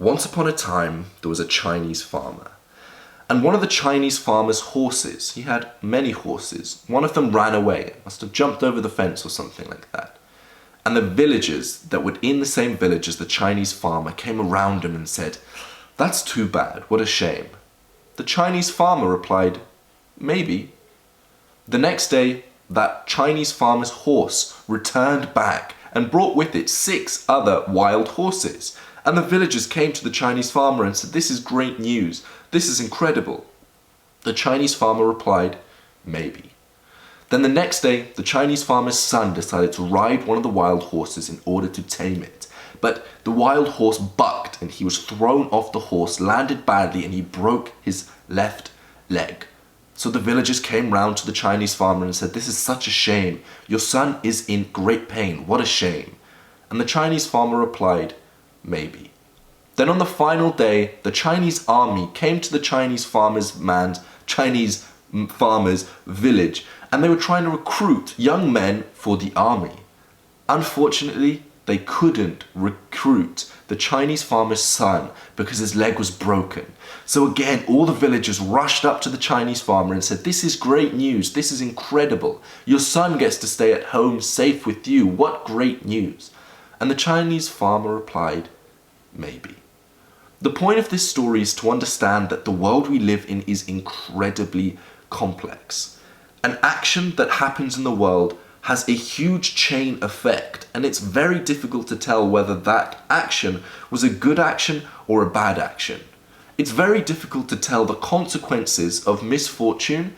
Once upon a time, there was a Chinese farmer. And one of the Chinese farmer's horses, he had many horses, one of them ran away, must have jumped over the fence or something like that. And the villagers that were in the same village as the Chinese farmer came around him and said, "That's too bad, what a shame." The Chinese farmer replied, "Maybe." The next day, that Chinese farmer's horse returned back and brought with it 6 other wild horses. And the villagers came to the Chinese farmer and said, "This is great news. This is incredible." The Chinese farmer replied, "Maybe." Then the next day, the Chinese farmer's son decided to ride one of the wild horses in order to tame it. But the wild horse bucked and he was thrown off the horse, landed badly, and he broke his left leg. So the villagers came round to the Chinese farmer and said, "This is such a shame. Your son is in great pain. What a shame." And the Chinese farmer replied, "Maybe." Then on the final day, the Chinese army came to the Chinese farmer's village, and they were trying to recruit young men for the army. Unfortunately, they couldn't recruit the Chinese farmer's son because his leg was broken. So again, all the villagers rushed up to the Chinese farmer and said, "This is great news. This is incredible. Your son gets to stay at home safe with you. What great news." And the Chinese farmer replied, "Maybe." The point of this story is to understand that the world we live in is incredibly complex. An action that happens in the world has a huge chain effect, and it's very difficult to tell whether that action was a good action or a bad action. It's very difficult to tell the consequences of misfortune,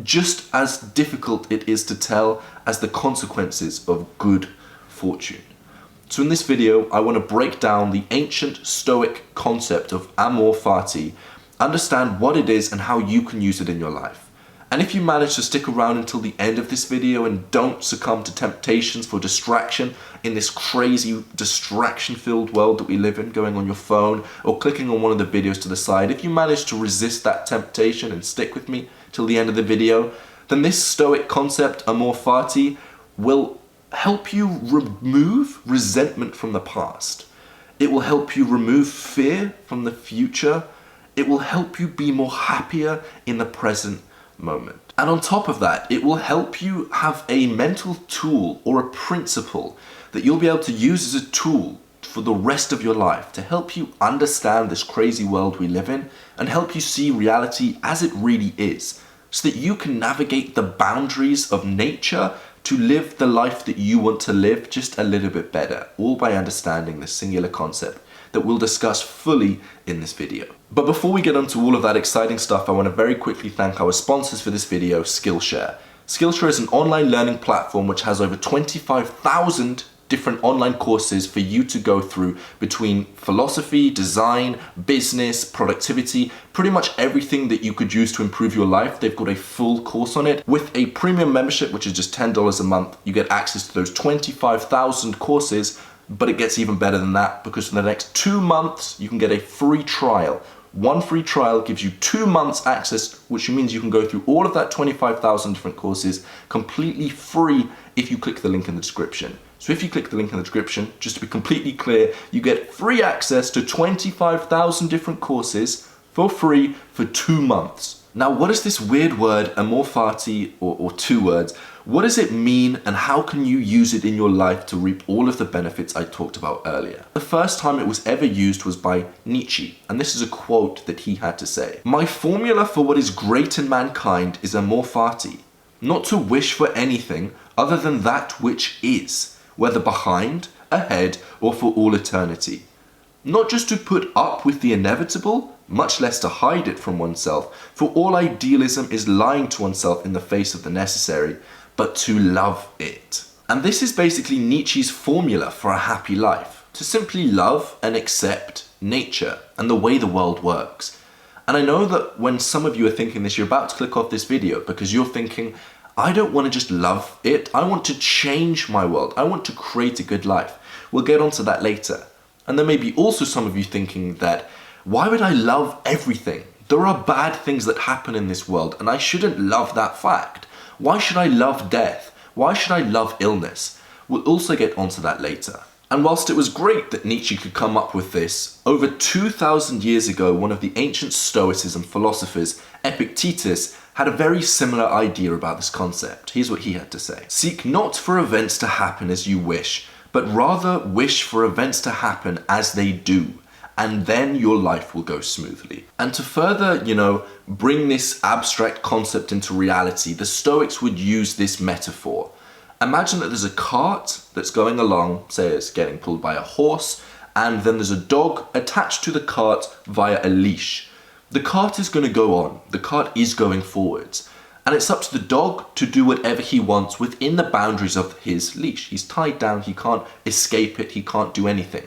just as difficult it is to tell as the consequences of good fortune. So in this video, I want to break down the ancient Stoic concept of Amor Fati, understand what it is and how you can use it in your life. And if you manage to stick around until the end of this video and don't succumb to temptations for distraction in this crazy distraction-filled world that we live in, going on your phone or clicking on one of the videos to the side, if you manage to resist that temptation and stick with me till the end of the video, then this Stoic concept, Amor Fati, will help you remove resentment from the past. It will help you remove fear from the future. It will help you be more happier in the present moment. And on top of that, it will help you have a mental tool or a principle that you'll be able to use as a tool for the rest of your life to help you understand this crazy world we live in and help you see reality as it really is, so that you can navigate the boundaries of nature to live the life that you want to live just a little bit better, all by understanding this singular concept that we'll discuss fully in this video. But before we get onto all of that exciting stuff, I want to very quickly thank our sponsors for this video, Skillshare. Skillshare is an online learning platform which has over 25,000 different online courses for you to go through between philosophy, design, business, productivity, pretty much everything that you could use to improve your life. They've got a full course on it. With a premium membership, which is just $10 a month, you get access to those 25,000 courses, but it gets even better than that because for the next 2 months, you can get a free trial. One free trial gives you 2 months access, which means you can go through all of that 25,000 different courses completely free if you click the link in the description. So if you click the link in the description, just to be completely clear, you get free access to 25,000 different courses for free for 2 months. Now, what is this weird word, Amor Fati, or 2 words? What does it mean and how can you use it in your life to reap all of the benefits I talked about earlier? The first time it was ever used was by Nietzsche, and this is a quote that he had to say. "My formula for what is great in mankind is Amor Fati, not to wish for anything other than that which is, whether behind, ahead, or for all eternity. Not just to put up with the inevitable, much less to hide it from oneself, for all idealism is lying to oneself in the face of the necessary, but to love it." And this is basically Nietzsche's formula for a happy life, to simply love and accept nature and the way the world works. And I know that when some of you are thinking this, you're about to click off this video because you're thinking, I don't want to just love it, I want to change my world, I want to create a good life. We'll get onto that later. And there may be also some of you thinking that, why would I love everything? There are bad things that happen in this world and I shouldn't love that fact. Why should I love death? Why should I love illness? We'll also get onto that later. And whilst it was great that Nietzsche could come up with this, over 2,000 years ago, one of the ancient Stoicism philosophers, Epictetus, had a very similar idea about this concept. Here's what he had to say. Seek not for events to happen as you wish, but rather wish for events to happen as they do, and then your life will go smoothly. And to further, bring this abstract concept into reality, the Stoics would use this metaphor. Imagine that there's a cart that's going along, say it's getting pulled by a horse, and then there's a dog attached to the cart via a leash. The cart is going to go on, the cart is going forwards, and it's up to the dog to do whatever he wants within the boundaries of his leash. He's tied down, he can't escape it, he can't do anything.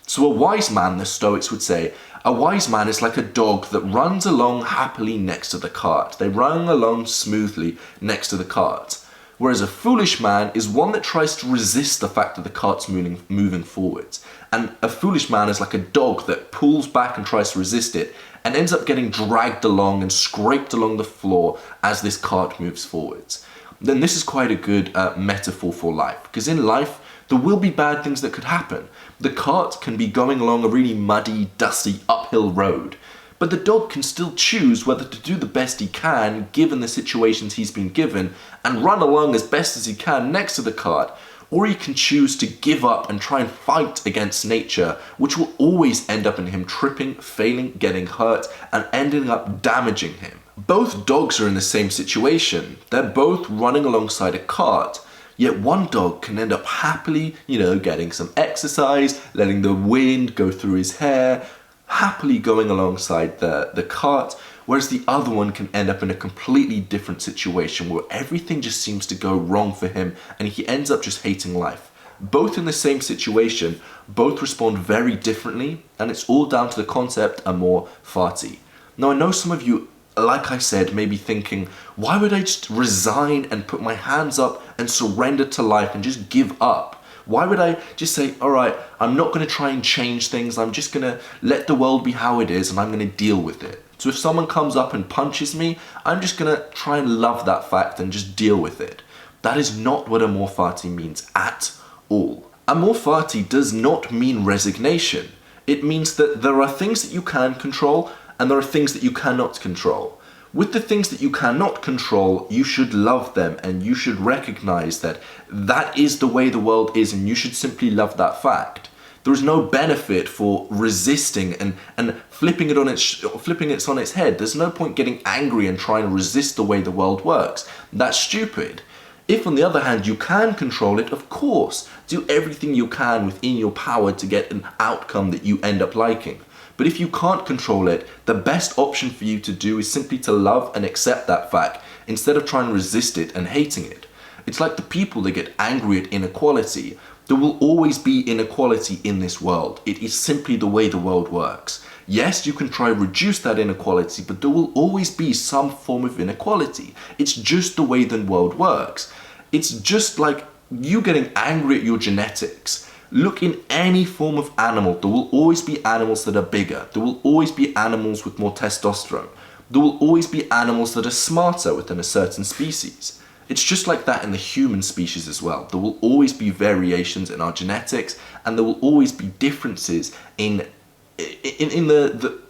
So a wise man, the Stoics would say, a wise man is like a dog that runs along happily next to the cart. They run along smoothly next to the cart. Whereas a foolish man is one that tries to resist the fact that the cart's moving forwards. And a foolish man is like a dog that pulls back and tries to resist it and ends up getting dragged along and scraped along the floor as this cart moves forwards. Then this is quite a good metaphor for life, because in life there will be bad things that could happen. The cart can be going along a really muddy, dusty, uphill road, but the dog can still choose whether to do the best he can given the situations he's been given and run along as best as he can next to the cart, or he can choose to give up and try and fight against nature, which will always end up in him tripping, failing, getting hurt, and ending up damaging him. Both dogs are in the same situation. They're both running alongside a cart, yet one dog can end up happily, getting some exercise, letting the wind go through his hair, happily going alongside the cart, whereas the other one can end up in a completely different situation where everything just seems to go wrong for him and he ends up just hating life. Both in the same situation, both respond very differently, and it's all down to the concept Amor Fati. Now I know some of you, like I said, may be thinking, why would I just resign and put my hands up and surrender to life and just give up? Why would I just say, all right, I'm not going to try and change things. I'm just going to let the world be how it is and I'm going to deal with it. So if someone comes up and punches me, I'm just going to try and love that fact and just deal with it. That is not what Amor Fati means at all. Amor Fati does not mean resignation. It means that there are things that you can control and there are things that you cannot control. With the things that you cannot control, you should love them and you should recognize that that is the way the world is and you should simply love that fact. There is no benefit for resisting and flipping it on its head. There's no point getting angry and trying to resist the way the world works. That's stupid. If on the other hand you can control it, of course, do everything you can within your power to get an outcome that you end up liking. But if you can't control it, the best option for you to do is simply to love and accept that fact instead of trying to resist it and hating it. It's like the people that get angry at inequality. There will always be inequality in this world. It is simply the way the world works. Yes, you can try to reduce that inequality, but there will always be some form of inequality. It's just the way the world works. It's just like you getting angry at your genetics. Look in any form of animal, there will always be animals that are bigger. There will always be animals with more testosterone. There will always be animals that are smarter within a certain species. It's just like that in the human species as well. There will always be variations in our genetics and there will always be differences in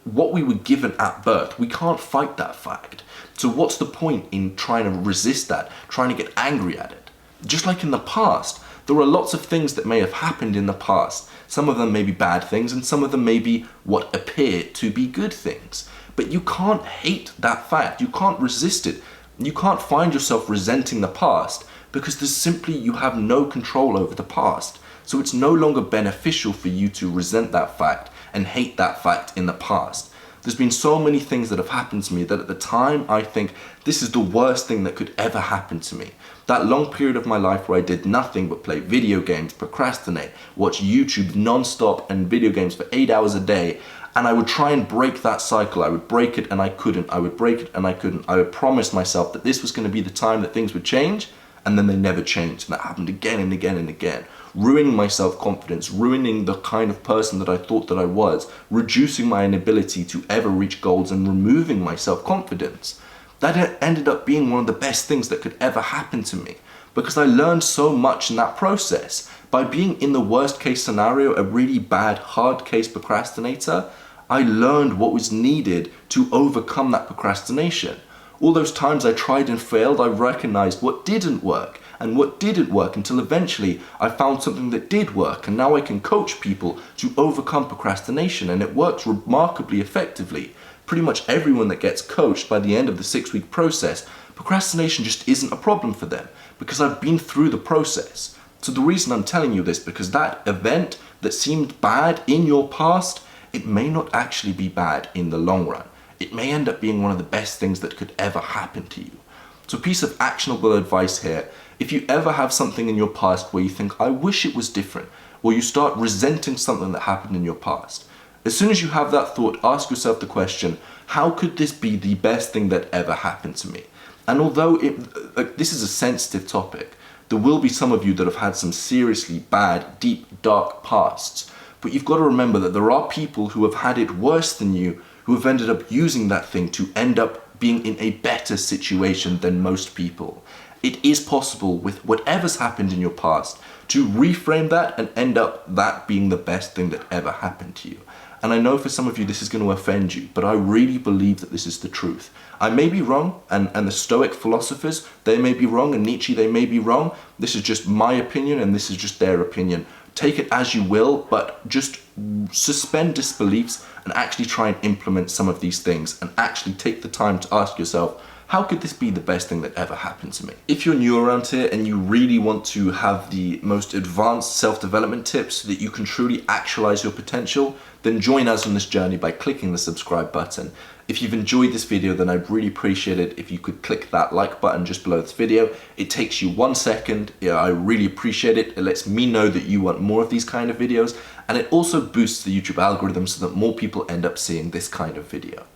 what we were given at birth. We can't fight that fact. So what's the point in trying to resist that, trying to get angry at it? Just like in the past, there are lots of things that may have happened in the past. Some of them may be bad things and some of them may be what appear to be good things. But you can't hate that fact. You can't resist it. You can't find yourself resenting the past because you have no control over the past. So it's no longer beneficial for you to resent that fact and hate that fact in the past. There's been so many things that have happened to me that at the time I think this is the worst thing that could ever happen to me. That long period of my life where I did nothing but play video games, procrastinate, watch YouTube non-stop and video games for 8 hours a day, and I would try and break that cycle. I would break it and I couldn't. I would break it and I couldn't. I would promise myself that this was going to be the time that things would change, and then they never changed. And that happened again and again and again. Ruining my self-confidence, ruining the kind of person that I thought that I was, reducing my inability to ever reach goals and removing my self-confidence. That ended up being one of the best things that could ever happen to me because I learned so much in that process. By being in the worst case scenario, a really bad, hard case procrastinator, I learned what was needed to overcome that procrastination. All those times I tried and failed, I recognized what didn't work and what didn't work until eventually I found something that did work, and now I can coach people to overcome procrastination, and it works remarkably effectively. Pretty much everyone that gets coached by the end of the 6-week process, procrastination just isn't a problem for them because I've been through the process. So the reason I'm telling you this, because that event that seemed bad in your past, it may not actually be bad in the long run. It may end up being one of the best things that could ever happen to you. So a piece of actionable advice here: if you ever have something in your past where you think, I wish it was different, or you start resenting something that happened in your past, as soon as you have that thought, ask yourself the question, how could this be the best thing that ever happened to me? And although this is a sensitive topic, there will be some of you that have had some seriously bad, deep, dark pasts. But you've got to remember that there are people who have had it worse than you, who have ended up using that thing to end up being in a better situation than most people. It is possible with whatever's happened in your past to reframe that and end up that being the best thing that ever happened to you. And I know for some of you this is going to offend you, but I really believe that this is the truth. I may be wrong, and the Stoic philosophers, they may be wrong, and Nietzsche, they may be wrong. This is just my opinion, and this is just their opinion. Take it as you will, but just suspend disbeliefs and actually try and implement some of these things, and actually take the time to ask yourself, how could this be the best thing that ever happened to me? If you're new around here and you really want to have the most advanced self-development tips so that you can truly actualize your potential, then join us on this journey by clicking the subscribe button. If you've enjoyed this video, then I'd really appreciate it if you could click that like button just below this video. It takes you 1 second. Yeah, I really appreciate it. It lets me know that you want more of these kind of videos, and it also boosts the YouTube algorithm so that more people end up seeing this kind of video.